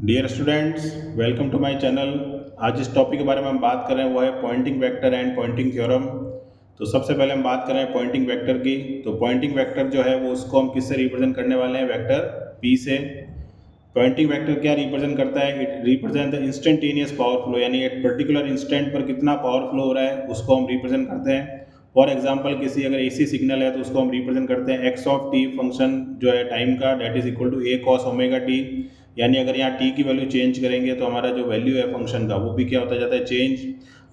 Dear students, welcome to my channel. आज जिस topic के बारे में हम बात कर रहे हैं वो है Poynting vector and Poynting theorem. तो सबसे पहले हम बात कर रहे हैं पॉइंटिंग वेक्टर की। तो पॉइंटिंग वेक्टर जो है वो उसको हम किससे रिप्रेजेंट करने वाले हैं? वेक्टर पी से। पॉइंटिंग वेक्टर क्या रिप्रेजेंट करता है? It represent the instantaneous power flow, यानी एक पर्टिकुलर इंस्टेंट पर कितना पावर फ्लो हो रहा है उसको हम रिप्रेजेंट करते हैं। फॉर एग्जाम्पल किसी अगर एसी सिग्नल है तो उसको हम रिप्रेजेंट करते हैं एक्स ऑफ टी फंक्शन जो है टाइम का, that is equal to A cos omega t. यानी अगर यहाँ टी की वैल्यू चेंज करेंगे तो हमारा जो वैल्यू है फंक्शन का वो भी क्या होता जाता है? चेंज।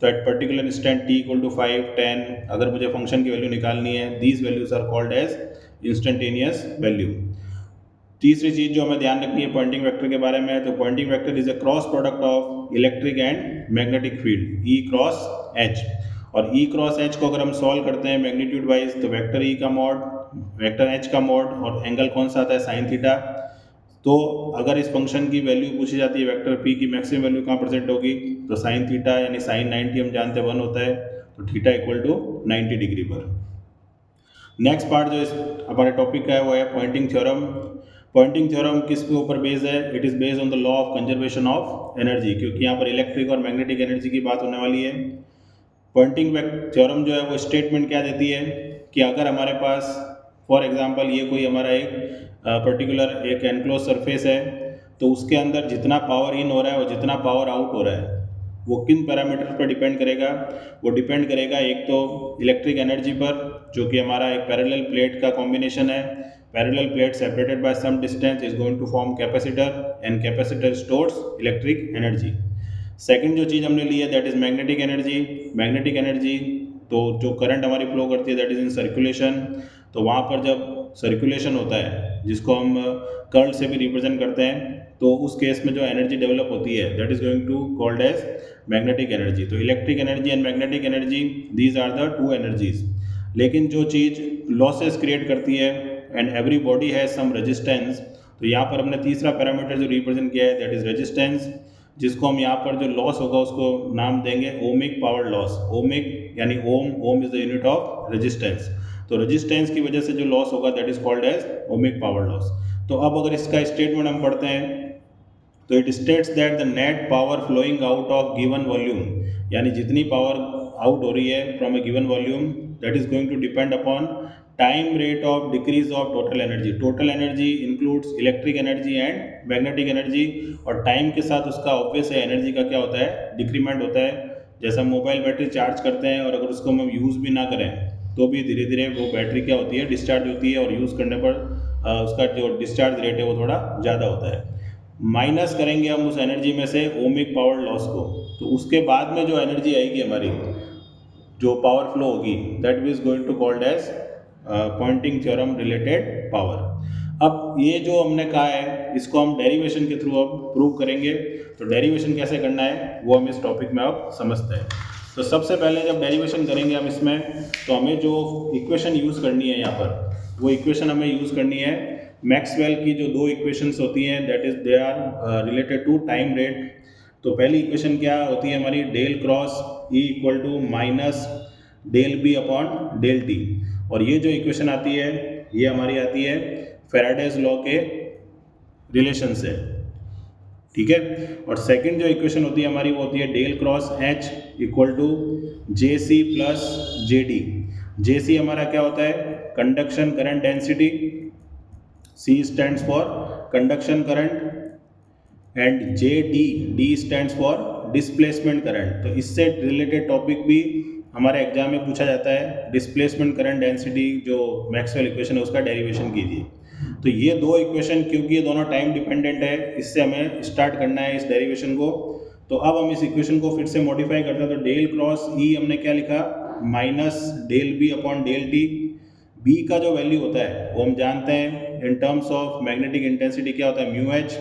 तो at particular instant t equal to 5, 10 अगर मुझे फंक्शन की वैल्यू निकालनी है, these values are called as instantaneous value. तीसरी चीज जो हमें ध्यान रखनी है पॉइंटिंग वेक्टर के बारे में, तो Poynting vector is a cross product of electric and magnetic field E cross H. और ई क्रॉस एच को अगर हम सॉल्व करते हैं मैग्नीट्यूड वाइज, तो वेक्टर ई का मॉड, वेक्टर एच का मॉड, और एंगल कौन सा आता है? Sine theta. तो अगर इस फंक्शन की वैल्यू पूछी जाती है वेक्टर पी की मैक्सिमम वैल्यू कहाँ प्रेजेंट होगी, तो साइन थीटा, यानी साइन 90 हम जानते हैं 1 होता है, तो थीटा इक्वल टू 90 डिग्री पर। नेक्स्ट पार्ट जो इस हमारे टॉपिक का है वो है पॉइंटिंग थ्योरम। पॉइंटिंग थ्योरम किस पे ऊपर बेस्ड है? It is based on the law of conservation of energy, क्योंकि यहाँ पर इलेक्ट्रिक और मैग्नेटिक एनर्जी की बात होने वाली है। पॉइंटिंग थ्योरम जो है वो स्टेटमेंट क्या देती है कि अगर हमारे पास फॉर एग्जांपल ये कोई हमारा एक पर्टिकुलर एक एनक्लोज सरफेस है, तो उसके अंदर जितना पावर इन हो रहा है और जितना पावर आउट हो रहा है वो किन पैरामीटर्स पर डिपेंड करेगा? वो डिपेंड करेगा एक तो इलेक्ट्रिक एनर्जी पर, जो कि हमारा एक पैरेलल प्लेट का कॉम्बिनेशन है। Parallel plate separated by some distance is going to form capacitor, and capacitor stores electric energy. Second जो चीज़ हमने ली है that is magnetic energy. Magnetic energy तो जो करंट हमारी फ्लो करती है दैट इज इन सर्कुलेशन। तो वहाँ पर जब सर्कुलेशन होता है जिसको हम कर्ल से भी रिप्रेजेंट करते हैं, तो उस केस में जो एनर्जी डेवलप होती है that is going to called as magnetic energy. तो electric energy and magnetic energy, these are the two energies. लेकिन जो चीज़ लॉसेस क्रिएट करती है, and everybody has some resistance, तो यहाँ पर हमने तीसरा पैरामीटर जो रिप्रेजेंट किया है दैट इज रेजिस्टेंस, जिसको हम यहाँ पर जो लॉस होगा उसको नाम देंगे ओमिक पावर लॉस। ओमिक यानी ohm, ohm is the unit of resistance. तो रेजिस्टेंस की वजह से जो लॉस होगा that is called as ohmic power loss. तो अब अगर इसका स्टेटमेंट हम पढ़ते हैं तो it states that the net power flowing out of given volume, यानी जितनी पावर आउट हो रही है from a given volume that is going to depend upon time rate of decrease of total energy. Total energy includes electric energy and magnetic energy, और time के साथ उसका obvious है एनर्जी का क्या होता है? डिक्रीमेंट होता है। जैसा मोबाइल बैटरी चार्ज करते हैं और अगर उसको हम यूज़ भी ना करें तो भी धीरे धीरे वो बैटरी क्या होती है? डिस्चार्ज होती है, और यूज़ करने पर उसका जो डिस्चार्ज रेट है वो थोड़ा ज़्यादा होता है। माइनस करेंगे हम उस एनर्जी में से ओमिक पावर लॉस को, तो उसके बाद में जो एनर्जी आएगी हमारी, जो पावर फ्लो होगी, that is going to called as Poynting theorem related power. अब ये जो हमने कहा है इसको हम डेरिवेशन के थ्रू अब प्रूव करेंगे। तो डेरिवेशन कैसे करना है वो हम इस टॉपिक में अब समझते हैं। तो सबसे पहले जब डेरिवेशन करेंगे हम इसमें, तो हमें जो इक्वेशन यूज़ करनी है यहाँ पर, वो इक्वेशन हमें यूज़ करनी है मैक्सवेल की जो दो इक्वेशंस होती हैं that is they are related to time rate. तो पहली इक्वेशन क्या होती है हमारी? Del cross E equal to minus del B upon del T. और ये जो इक्वेशन आती है ये हमारी आती है फैराडेज लॉ के रिलेशन से, ठीक है। और सेकंड जो इक्वेशन होती है हमारी वो होती है del cross H equal to J C plus J D. J C हमारा क्या होता है? Conduction current density, C stands for conduction current, and J D, D stands for displacement current. तो इससे रिलेटेड टॉपिक भी हमारे एग्जाम में पूछा जाता है। डिस्प्लेसमेंट करंट डेंसिटी जो मैक्सवेल इक्वेशन है उसका डेरिवेशन कीजिए। तो ये दो इक्वेशन, क्योंकि ये दोनों टाइम डिपेंडेंट है, इससे हमें स्टार्ट करना है इस डेरिवेशन को। तो अब हम इस इक्वेशन को फिर से मॉडिफाई करते हैं। तो डेल क्रॉस ई हमने क्या लिखा? Minus del B upon del t. B का जो वैल्यू होता है वो हम जानते हैं in terms of magnetic intensity क्या होता है? Mu H.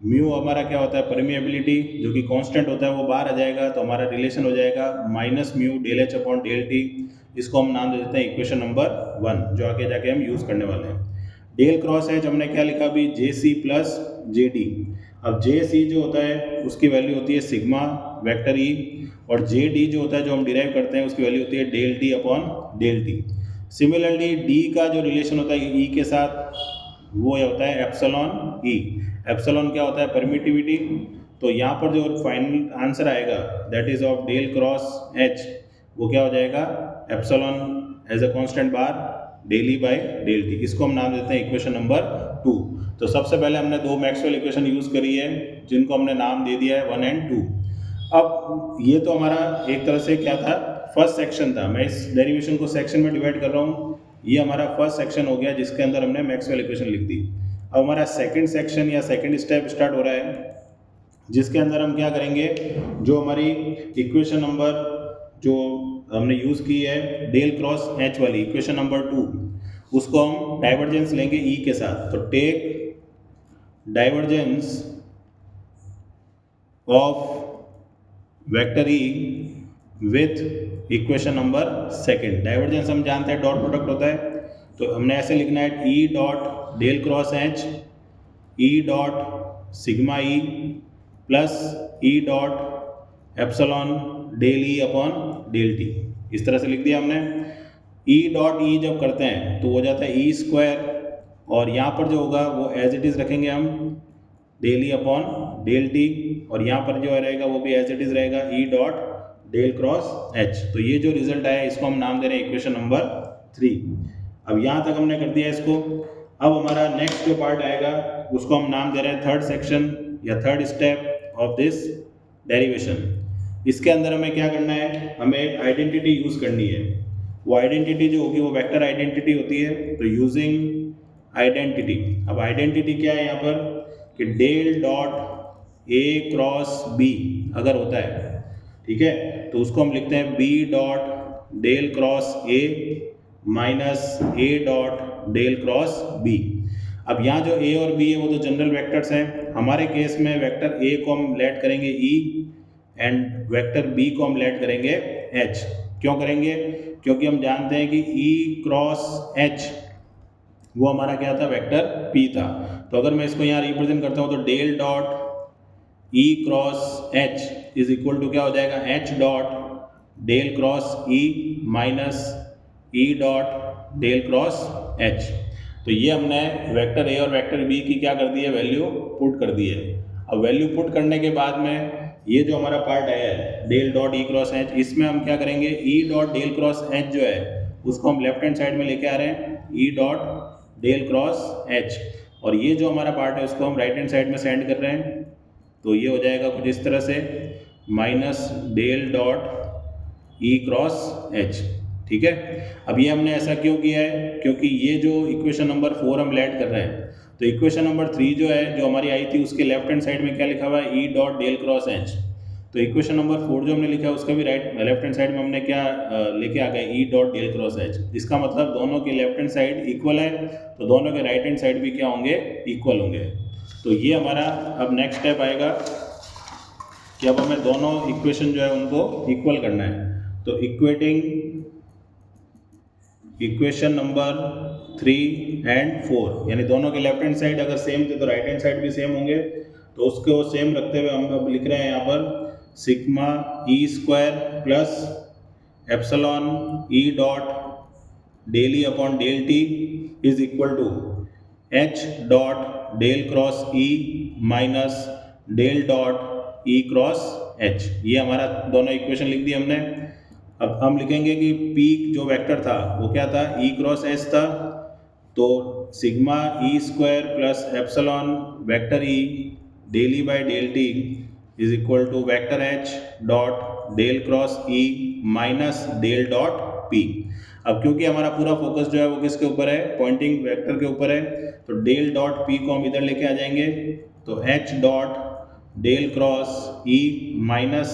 म्यू हमारा क्या होता है? परमिएबिलिटी, जो कि कांस्टेंट होता है वो बाहर आ जाएगा, तो हमारा रिलेशन हो जाएगा minus mu del H upon del t. इसको हम नाम दे देते हैं इक्वेशन नंबर 1, जो आगे जाके हम यूज़ करने वाले हैं। डेल क्रॉस एच हमने क्या लिखा अभी? जे सी प्लस जे डी। अब जे सी जो होता है उसकी वैल्यू होती है सिग्मा वेक्टर ई, और जे डी जो होता है जो हम डिराइव करते हैं उसकी वैल्यू होती है del t upon del t. Similarly D का जो रिलेशन होता है ई के साथ, वो होता है एप्सिलॉन ई। एप्सिलॉन क्या होता है? परमिटिविटी। तो यहाँ पर जो फाइनल आंसर आएगा that is of del cross H, वो क्या हो जाएगा? Epsilon as a constant bar del E by del t. इसको हम नाम देते हैं इक्वेशन नंबर 2। तो सबसे पहले हमने दो मैक्सवेल इक्वेशन यूज़ करी है जिनको हमने नाम दे दिया है 1 एंड 2। अब ये तो हमारा एक तरह से क्या था? फर्स्ट सेक्शन था। मैं इस डेरिवेशन को सेक्शन में डिवाइड कर रहा हूँ। ये हमारा फर्स्ट सेक्शन हो गया जिसके अंदर हमने मैक्सवेल इक्वेशन लिख दी। अब हमारा सेकंड सेक्शन या सेकंड स्टेप स्टार्ट हो रहा है जिसके अंदर हम क्या करेंगे? जो हमारी इक्वेशन नंबर जो हमने यूज़ की है डेल क्रॉस एच वाली इक्वेशन नंबर 2, उसको हम डाइवर्जेंस लेंगे ई के साथ। तो take divergence of vector E with equation number second. Divergence हम जानते हैं डॉट प्रोडक्ट होता है, तो हमने ऐसे लिखना है E dot del cross H E dot sigma E plus E dot epsilon del E upon del t. इस तरह से लिख दिया हमने। ई डॉट ई जब करते हैं तो हो जाता है ई स्क्वायर, और यहाँ पर जो होगा वो एज इट इज़ रखेंगे हम del E upon del T, और यहाँ पर जो रहेगा वो भी एज इट इज़ रहेगा E dot del cross H. तो ये जो रिजल्ट आया इसको हम नाम दे रहे हैं इक्वेशन नंबर 3। अब यहाँ तक हमने कर दिया इसको। अब हमारा नेक्स्ट जो पार्ट आएगा उसको हम नाम दे रहे हैं थर्ड सेक्शन या third step of this derivation. इसके अंदर हमें क्या करना है? हमें एक आइडेंटिटी यूज़ करनी है। वो आइडेंटिटी जो होगी वो वेक्टर आइडेंटिटी होती है। तो यूजिंग आइडेंटिटी, अब आइडेंटिटी क्या है यहाँ पर कि del dot A cross B अगर होता है, ठीक है, तो उसको हम लिखते हैं B dot del cross A minus A dot del cross B. अब यहाँ जो ए और बी है वो तो जनरल वेक्टर्स हैं। हमारे केस में वेक्टर ए को हम लेट करेंगे ई एंड वेक्टर बी को हम लेट करेंगे एच। क्यों करेंगे? क्योंकि हम जानते हैं कि ई क्रॉस एच वो हमारा क्या था? वेक्टर पी था। तो अगर मैं इसको यहाँ रिप्रेजेंट करता हूँ तो del dot E cross H is equal to क्या हो जाएगा? H dot del cross E minus E dot del cross H. तो ये हमने वेक्टर ए और वेक्टर बी की क्या कर दी है? वैल्यू पुट कर दी है। अब वैल्यू पुट करने के बाद में ये जो हमारा पार्ट आया है del dot E cross H, इसमें हम क्या करेंगे? E dot del cross H जो है उसको हम लेफ्ट हैंड साइड में लेके आ रहे हैं E dot del cross H, और ये जो हमारा पार्ट है उसको हम राइट हैंड साइड में सेंड कर रहे हैं। तो ये हो जाएगा कुछ इस तरह से minus del dot E cross H. ठीक है, अब ये हमने ऐसा क्यों किया है? क्योंकि ये जो इक्वेशन नंबर 4 हम लेट कर रहे हैं, तो इक्वेशन नंबर 3 जो है जो हमारी आई थी उसके लेफ्ट हैंड साइड में क्या लिखा हुआ है? E dot del cross H. तो इक्वेशन नंबर 4 जो हमने लिखा है उसका भी लेफ्ट हैंड साइड में हमने क्या लेके आ गए? E dot del cross H. इसका मतलब दोनों के लेफ्ट हैंड साइड इक्वल है, तो दोनों के राइट हैंड साइड भी क्या होंगे? इक्वल होंगे। तो ये हमारा अब नेक्स्ट स्टेप आएगा कि अब हमें दोनों इक्वेशन जो है उनको इक्वल करना है। तो इक्वेटिंग इक्वेशन नंबर 3 एंड 4, यानी दोनों के लेफ्ट हैंड साइड अगर सेम थे तो राइट हैंड साइड भी सेम होंगे। तो उसको सेम रखते हुए हम अब लिख रहे हैं यहाँ पर sigma E square plus epsilon E dot del E upon del T is equal to H dot del cross E minus del dot E cross H. ये हमारा दोनों इक्वेशन लिख दी हमने। अब हम लिखेंगे कि पी जो वेक्टर था वो क्या था? ई क्रॉस एच था। तो sigma E square plus epsilon vector E del E by del T is equal to vector H dot del cross E minus del dot P. अब क्योंकि हमारा पूरा फोकस जो है वो किसके ऊपर है? पॉइंटिंग वेक्टर के ऊपर है, तो डेल डॉट पी को हम इधर लेके आ जाएंगे। तो H dot del cross E minus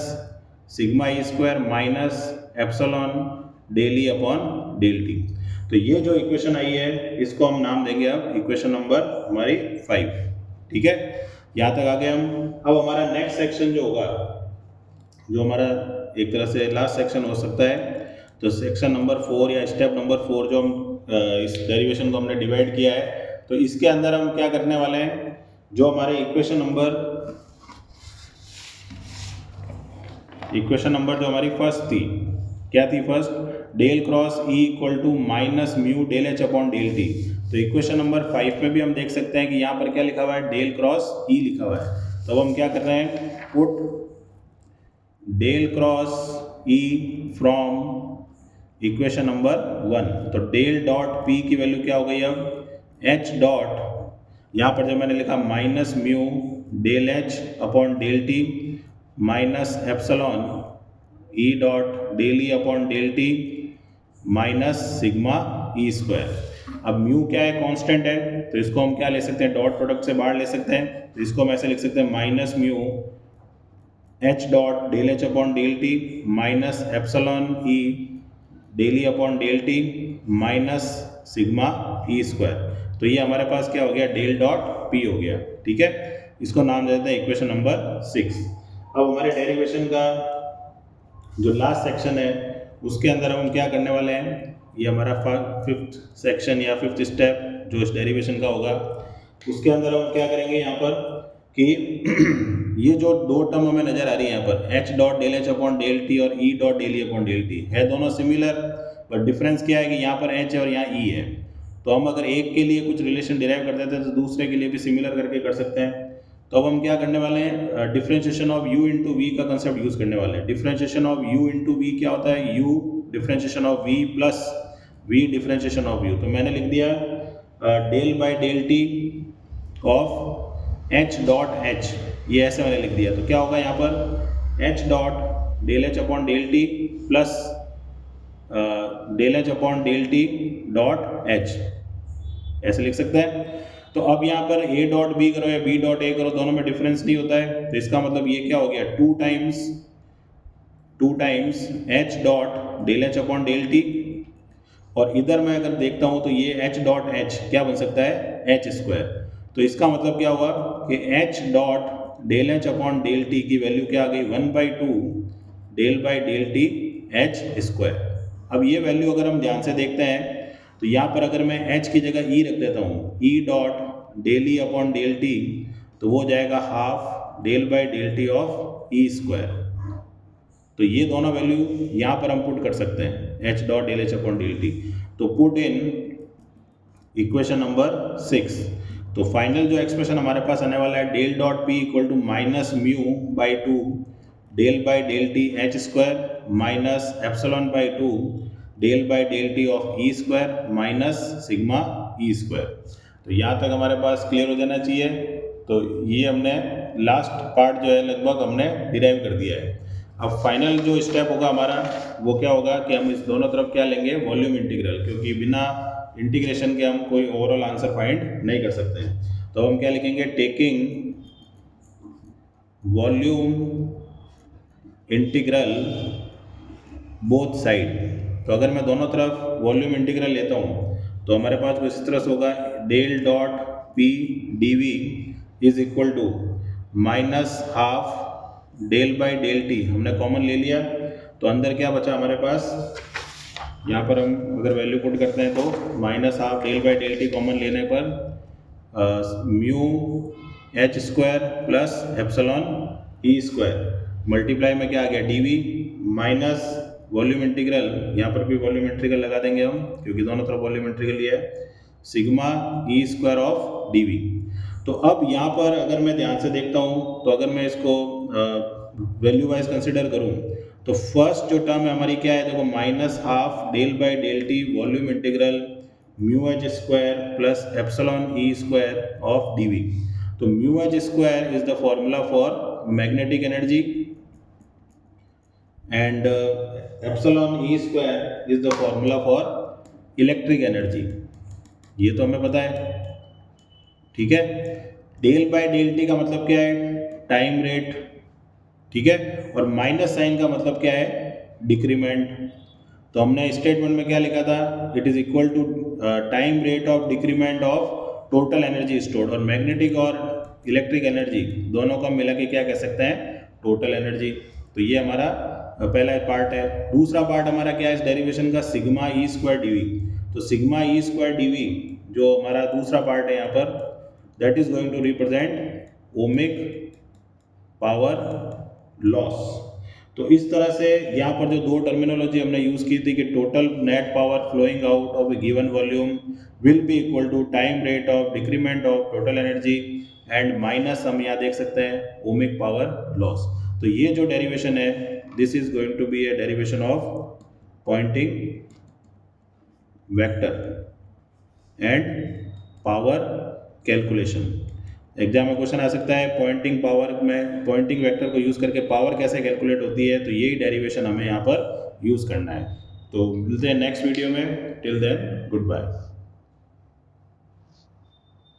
sigma E square minus epsilon del E upon del T. तो ये जो इक्वेशन आई है इसको हम नाम देंगे अब इक्वेशन नंबर हमारी 5। ठीक है, यहाँ तक आ गए हम। अब हमारा नेक्स्ट सेक्शन जो होगा, जो हमारा एक तरह से लास्ट सेक्शन हो सकता है, तो सेक्शन नंबर 4 या स्टेप नंबर 4 जो हम इस डेरिवेशन को हमने डिवाइड किया है, तो इसके अंदर हम क्या करने वाले हैं? जो हमारे इक्वेशन नंबर जो हमारी फर्स्ट थी, क्या थी first? Del cross E equal to minus mu del H upon del T. तो इक्वेशन नंबर 5 में भी हम देख सकते हैं कि यहाँ पर क्या लिखा हुआ है, डेल क्रॉस ई लिखा हुआ है। तो अब हम क्या कर रहे हैं, put del cross E from equation number 1। तो डेल डॉट पी की वैल्यू क्या हो गई, अब एच डॉट, यहाँ पर जो मैंने लिखा minus mu del H upon del T minus epsilon E dot del E upon del T minus sigma E square. अब म्यू क्या है, कांस्टेंट है, तो इसको हम क्या ले सकते हैं, डॉट प्रोडक्ट से बाहर ले सकते हैं। तो इसको हम ऐसे लिख सकते हैं minus mu H dot del H upon del T minus epsilon E del E upon del T minus sigma E square. तो ये हमारे पास क्या हो गया, डेल डॉट पी हो गया। ठीक है, इसको नाम दे देते हैं इक्वेशन नंबर 6। अब हमारे डेरिवेशन का जो लास्ट सेक्शन है उसके अंदर हम क्या करने वाले हैं, ये हमारा 5th सेक्शन या 5th स्टेप जो इस डेरिवेशन का होगा, उसके अंदर हम क्या करेंगे यहाँ पर कि ये जो दो टर्म हमें नजर आ रही है यहाँ पर, H dot del H upon del T और E dot del E upon del T है, दोनों सिमिलर, पर डिफरेंस क्या है कि यहाँ पर एच है और यहाँ ई है। तो हम अगर एक के लिए कुछ रिलेशन डिराइव कर देते हैं तो दूसरे के लिए भी सिमिलर करके कर सकते हैं। तो अब हम क्या करने वाले हैं, differentiation of u into V का कंसेप्ट यूज करने वाले हैं। Differentiation of u into V क्या होता है, u differentiation of v plus v differentiation of u। तो मैंने लिख दिया del by del T of h dot h, ये ऐसे मैंने लिख दिया। तो क्या होगा यहाँ पर h dot del h upon del T plus del H upon del T dot H, ऐसे लिख सकते हैं। तो अब यहाँ पर a डॉट बी करो या b डॉट a करो, दोनों में डिफरेंस नहीं होता है। तो इसका मतलब ये क्या हो गया, two times h dot del H upon del T, और इधर मैं अगर देखता हूँ तो ये h डॉट h क्या बन सकता है, h स्क्वायर। तो इसका मतलब क्या हुआ कि h dot del H upon del T की वैल्यू क्या आ गई, 1/2 del by del T H square. अब ये वैल्यू अगर हम ध्यान से देखते हैं तो यहाँ पर अगर मैं h की जगह e रख देता हूँ, e dot del E upon del T, तो वो जाएगा half del by del T of E square. तो ये दोनों वैल्यू यहाँ पर हम पुट कर सकते हैं, h dot del H upon del T. तो पुट इन इक्वेशन नंबर 6। तो फाइनल जो एक्सप्रेशन हमारे पास आने वाला है, del dot P equal to minus mu by 2 del by del T H square minus epsilon by 2 del by del T of E square minus sigma E square. तो यहाँ तक हमारे पास क्लियर हो जाना चाहिए। तो ये हमने लास्ट पार्ट जो है लगभग हमने डिराइव कर दिया है। अब फाइनल जो स्टेप होगा हमारा वो क्या होगा कि हम इस दोनों तरफ क्या लेंगे, वॉल्यूम इंटीग्रल, क्योंकि बिना इंटीग्रेशन के हम कोई ओवरऑल आंसर फाइंड नहीं कर सकते हैं। तो हम क्या लिखेंगे, taking volume integral both side. तो अगर मैं दोनों तरफ वॉल्यूम इंटीग्रल लेता हूँ तो हमारे पास कुछ इस तरह से होगा, del dot P D V is equal to minus half del by del T, हमने कॉमन ले लिया। तो अंदर क्या बचा हमारे पास, यहाँ पर हम अगर वैल्यू पुट करते हैं तो minus half del by del t common लेने पर mu H square plus epsilon E square multiply में क्या आ गया, d V minus volume integral, यहाँ पर भी वॉल्यूम इंटीग्रल लगा देंगे हम क्योंकि दोनों तरफ वॉल्यूम इंटीग्रल लिया है, sigma E square of D V. तो अब यहाँ पर अगर मैं ध्यान से देखता हूँ तो अगर मैं इसको वैल्यू वाइज कंसिडर करूँ तो फर्स्ट जो टर्म है हमारी क्या है, देखो minus half del by del t volume integral mu H square plus epsilon E square of D V. तो mu H square is the formula for magnetic energy and epsilon E square is the formula for electric energy, ये तो हमें पता है। ठीक है, del by del T का मतलब क्या है, टाइम रेट। ठीक है, और माइनस साइन का मतलब क्या है, डिक्रीमेंट। तो हमने स्टेटमेंट में क्या लिखा था, it is equal to time rate of decrement of total energy stored, और मैग्नेटिक और इलेक्ट्रिक एनर्जी दोनों को मिला के क्या कह सकते हैं, टोटल एनर्जी। तो ये हमारा पहला पार्ट है। दूसरा पार्ट हमारा क्या है इस डेरिवेशन का, sigma E square d V. तो sigma E square d V जो हमारा दूसरा पार्ट है यहाँ पर, that is going to represent ohmic power loss. तो इस तरह से यहाँ पर जो दो टर्मिनोलॉजी हमने यूज़ की थी कि total net power flowing out of a given volume will be equal to time rate of decrement of total energy and minus हम यहाँ देख सकते हैं ओमिक पावर लॉस। तो ये जो डेरिवेशन है this is going to be a derivation of Poynting vector and power calculation. Exam में क्वेश्चन आ सकता है पॉइंटिंग पावर में पॉइंटिंग वेक्टर को यूज़ करके पावर कैसे कैलकुलेट होती है, तो यही डेरिवेशन हमें यहाँ पर यूज़ करना है। तो मिलते हैं नेक्स्ट वीडियो में, टिल देन गुड बाय।